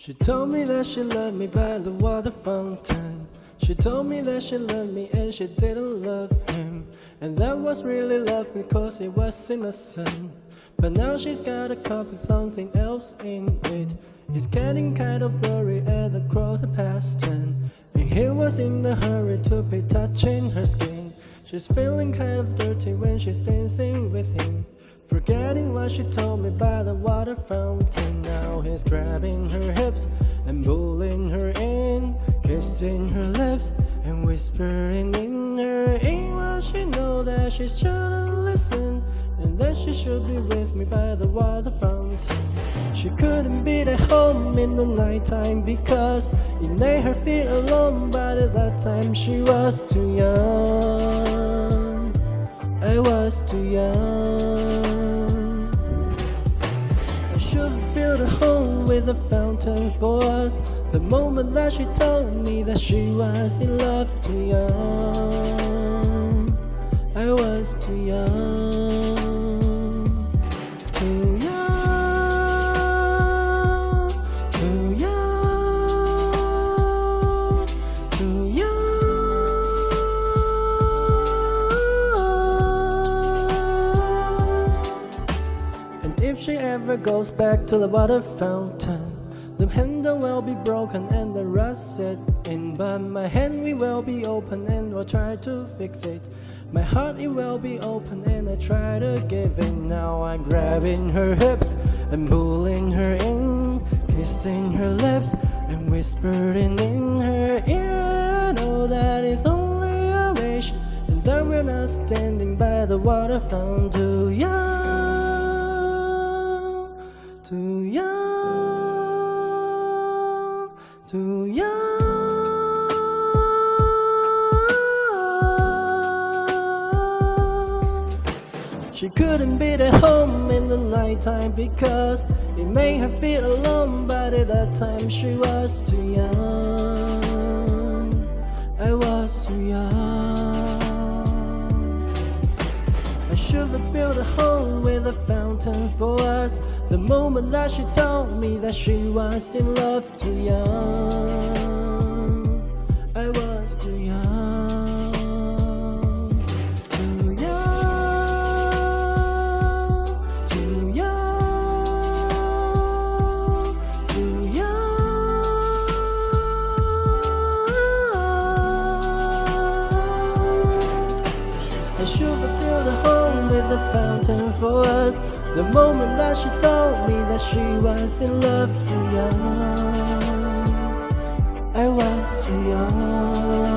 She told me that she loved me by the water fountain. She told me that she loved me and she didn't love him. And that was really love because it was innocent. But now she's got a cup with something else in it. It's getting kind of blurry at the 10:15. And he was in a hurry to be touching her skin. She's feeling kind of dirty when she's dancing with him, forgetting what she told me by the water fountain. Now he's grabbing her hips and pulling her in, kissing her lips and whispering in her ear. Well, she know that she shouldn't listen, and that she should be with me by the water fountain. She couldn't be at home in the nighttime because it made her feel alone, but at that time she was too young. I was too young. I should have built a home with a fountain for us. The moment that she told me that she was in love, too young. I was too young. Too young. Too young. Too young. And if she ever goes back to the water fountain, the handle will be broken and the rust set in, but my hand it will be open and I'll try to fix it. My heart it will be open and I try to give in. Now I'm grabbing her hips and pulling her in, kissing her lips and whispering in her ear. I know that it's only a wish, and that we're not standing by the water fountain. Too young, too young, too young. She couldn't be at home in the nighttime because it made her feel alone, but at that time she was too young. I was too young. I should have built a home with a fountain for us. The moment that she told me that she was in love, too young. I was too young. I should have built a home with a fountain for us. The moment that she told me that she was in love, too young. I was too young.